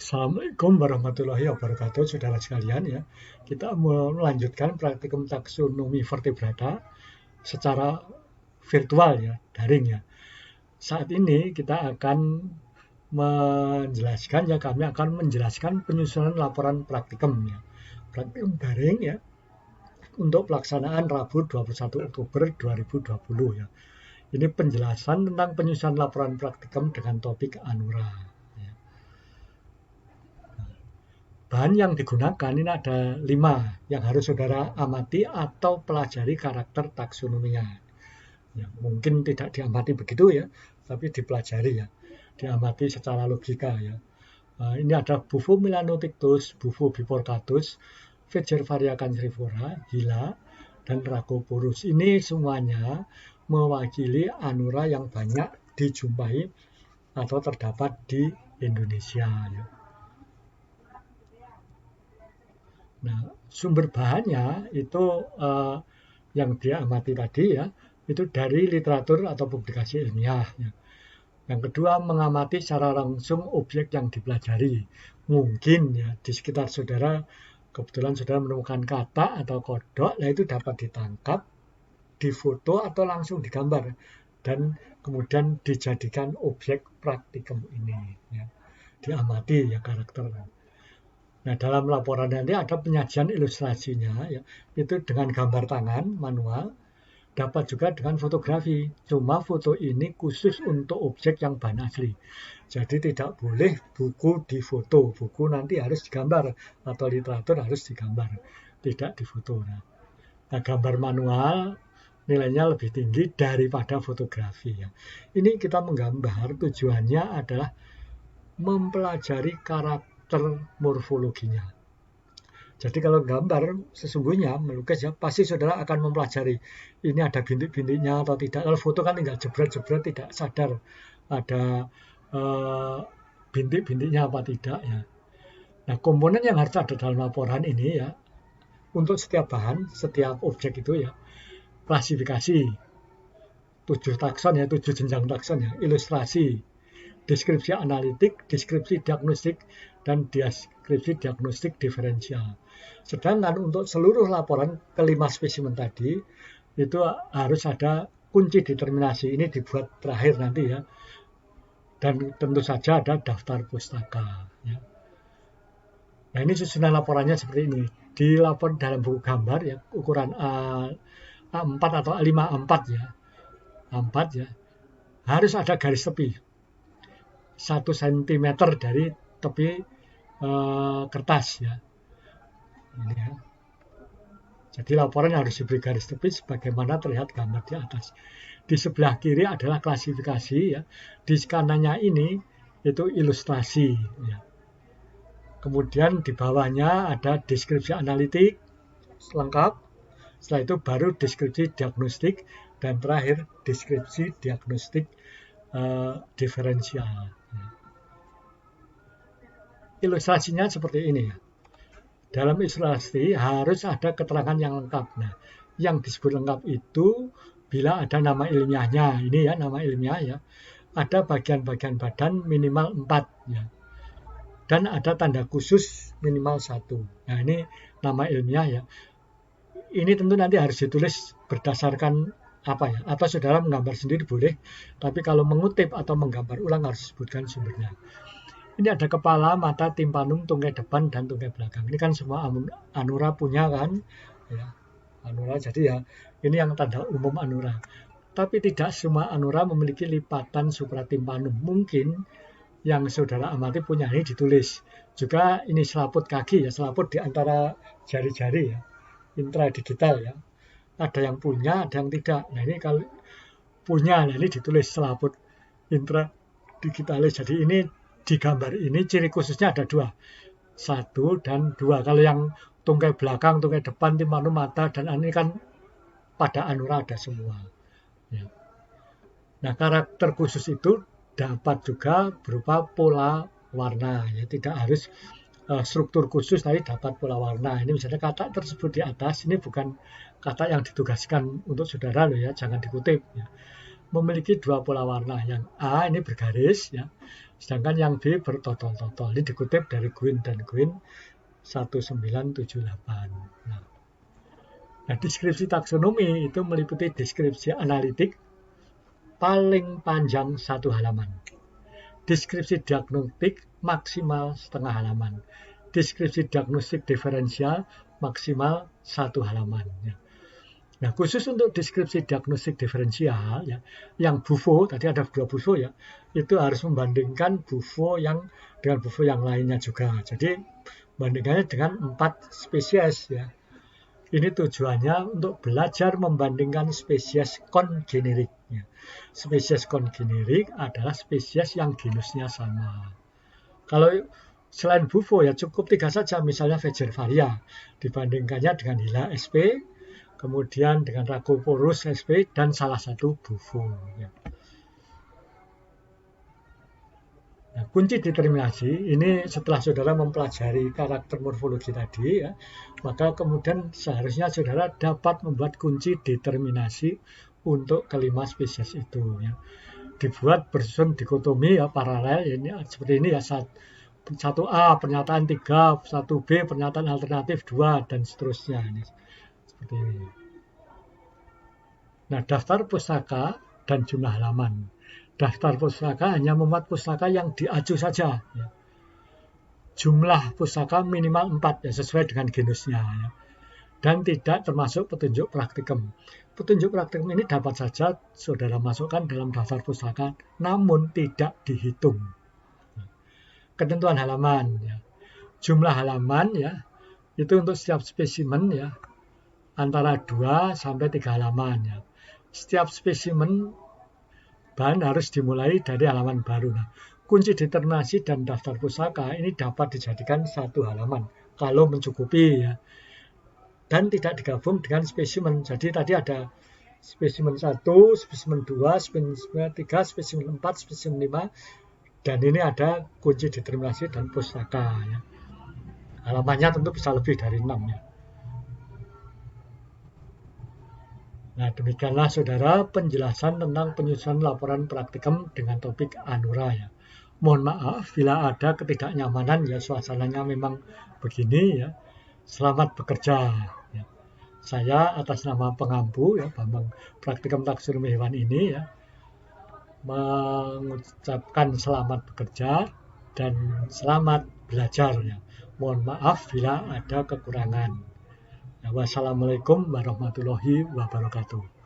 Assalamualaikum warahmatullahi wabarakatuh, saudara sekalian ya. Kita melanjutkan praktikum taksonomi vertebrata secara virtual ya, daring ya. Saat ini kita akan kami akan menjelaskan penyusunan laporan praktikum ya. Praktikum daring ya untuk pelaksanaan Rabu 21 Oktober 2020 ya. Ini penjelasan tentang penyusunan laporan praktikum dengan topik Anura. Bahan yang digunakan ini ada 5 yang harus saudara amati atau pelajari karakter taksonominya. Ya, mungkin tidak diamati begitu ya, tapi dipelajari ya, diamati secara logika ya. Ini ada Bufo melanotictus, Bufo biportatus, Faecervaria cancrifera, Gila, dan Rhacoporus. Ini semuanya mewakili Anura yang banyak dijumpai atau terdapat di Indonesia ya. Nah, sumber bahannya itu yang diamati tadi ya, itu dari literatur atau publikasi ilmiah. Ya. Yang kedua, mengamati secara langsung objek yang dipelajari. Mungkin ya di sekitar saudara, kebetulan saudara menemukan kata atau kodok, nah itu dapat ditangkap, difoto atau langsung digambar, dan kemudian dijadikan objek praktikum ini. Ya. Diamati ya karakternya. Nah, dalam laporan nanti ada penyajian ilustrasinya, ya, itu dengan gambar tangan manual, dapat juga dengan fotografi. Cuma foto ini khusus untuk objek yang bahan asli. Jadi tidak boleh buku difoto, buku nanti harus digambar atau literatur harus digambar, tidak difoto. Nah, gambar manual nilainya lebih tinggi daripada fotografi. Ya. Ini kita menggambar tujuannya adalah mempelajari karakter morfologinya. Jadi kalau gambar sesungguhnya melukis ya pasti saudara akan mempelajari ini ada bintik-bintiknya atau tidak. Kalau foto kan tinggal jebret-jebret tidak sadar ada bintik-bintiknya apa tidak ya. Nah komponen yang harus ada dalam laporan ini ya untuk setiap bahan, setiap objek itu ya klasifikasi 7 takson ya 7 jenjang takson ya, ilustrasi, deskripsi analitik, deskripsi diagnostik, dan deskripsi diagnostik diferensial. Sedangkan untuk seluruh laporan kelima spesimen tadi, itu harus ada kunci determinasi. Ini dibuat terakhir nanti ya. Dan tentu saja ada daftar pustaka. Ya. Nah ini susunan laporannya seperti ini. Dilapor dalam buku gambar ya, ukuran A4 atau A5 A4 ya. A4 ya. Harus ada garis tepi. 1 cm dari tepi kertas ya. Ini ya. Jadi laporan harus diberi garis tepi sebagaimana terlihat gambar di atas. Di sebelah kiri adalah klasifikasi ya. Di kanannya ini itu ilustrasi ya. Kemudian di bawahnya ada deskripsi analitik lengkap. Setelah itu baru deskripsi diagnostik dan terakhir deskripsi diagnostik diferensial. Ya. Ilustrasinya seperti ini ya. Dalam ilustrasi harus ada keterangan yang lengkap. Nah, yang disebut lengkap itu bila ada nama ilmiahnya. Ini ya nama ilmiah ya. Ada bagian-bagian badan minimal 4 ya. Dan ada tanda khusus minimal 1. Nah, ini nama ilmiah ya. Ini tentu nanti harus ditulis berdasarkan apa ya? Atau saudara menggambar sendiri boleh, tapi kalau mengutip atau menggambar ulang harus disebutkan sumbernya. Ini ada kepala, mata, timpanum, tungkai depan, dan tungkai belakang. Ini kan semua Anura punya kan. Ya, Anura, jadi ya ini yang tanda umum Anura. Tapi tidak semua Anura memiliki lipatan supratimpanum. Mungkin yang saudara amati punya ini ditulis. Juga ini selaput kaki ya, selaput di antara jari-jari ya. Intradigital ya. Ada yang punya, ada yang tidak. Nah ini kalau punya, nah ini ditulis selaput intradigitalis. Jadi ini di gambar ini ciri khususnya ada 2. 1 dan 2. Kalau yang tungkai belakang, tungkai depan, timpanum, mata, dan ini kan pada Anura ada semua. Ya. Nah karakter khusus itu dapat juga berupa pola warna. Ya. Tidak harus struktur khusus, tapi dapat pola warna. Ini misalnya kata tersebut di atas, ini bukan kata yang ditugaskan untuk saudara loh ya, jangan dikutip. Ya. memiliki dua pola warna. Yang A ini bergaris, ya, sedangkan yang B bertotol-totol. Ini dikutip dari Gwyn dan Gwyn 1978. Nah, deskripsi taksonomi itu meliputi deskripsi analitik paling panjang 1 halaman. Deskripsi diagnostik maksimal setengah halaman. Deskripsi diagnostik diferensial maksimal 1 halaman. Ya. Nah, khusus untuk deskripsi diagnostik diferensial, ya, yang bufo, tadi ada 2 bufo ya, itu harus membandingkan bufo yang dengan bufo yang lainnya juga. Jadi, bandingkannya dengan 4 spesies ya. Ini tujuannya untuk belajar membandingkan spesies kongenerik. Ya. Spesies kongenerik adalah spesies yang genusnya sama. Kalau selain bufo ya cukup 3 saja, misalnya Fagervaria, dibandingkannya dengan Hyla sp, kemudian dengan Rhacoporus sp, dan salah satu bufo. Ya. Nah, kunci determinasi ini setelah saudara mempelajari karakter morfologi tadi, ya, maka kemudian seharusnya saudara dapat membuat kunci determinasi untuk kelima spesies itu. Ya. Dibuat bersusun dikotomi ya paralel, ya, ini seperti ini ya, 1A pernyataan 3, 1B pernyataan alternatif 2, dan seterusnya. Ini seperti ini. Nah, daftar pustaka dan jumlah halaman. Daftar pustaka hanya memuat pustaka yang diaju saja. Ya. Jumlah pustaka minimal 4 ya, sesuai dengan genusnya. Ya. Dan tidak termasuk petunjuk praktikum. Petunjuk praktikum ini dapat saja saudara masukkan dalam daftar pustaka, namun tidak dihitung. Ketentuan halaman. Ya. Jumlah halaman ya, itu untuk setiap spesimen ya, antara 2 sampai 3 halaman. Ya. Setiap spesimen bahan harus dimulai dari halaman baru. Nah, kunci determinasi dan daftar pustaka ini dapat dijadikan 1 halaman kalau mencukupi ya. Dan tidak digabung dengan spesimen. Jadi tadi ada spesimen 1, spesimen 2, spesimen 3, spesimen 4, spesimen 5, dan ini ada kunci determinasi dan pustaka ya. Halamannya tentu bisa lebih dari 6 ya. Nah, demikianlah saudara penjelasan tentang penyusunan laporan praktikum dengan topik Anura ya. Mohon maaf bila ada ketidaknyamanan ya, suasananya memang begini ya. Selamat bekerja ya. Saya atas nama pengampu ya, Bambang Praktikum Taksonomi Hewan ini ya, mengucapkan selamat bekerja dan selamat belajar ya. Mohon maaf bila ada kekurangan. Wassalamualaikum warahmatullahi wabarakatuh.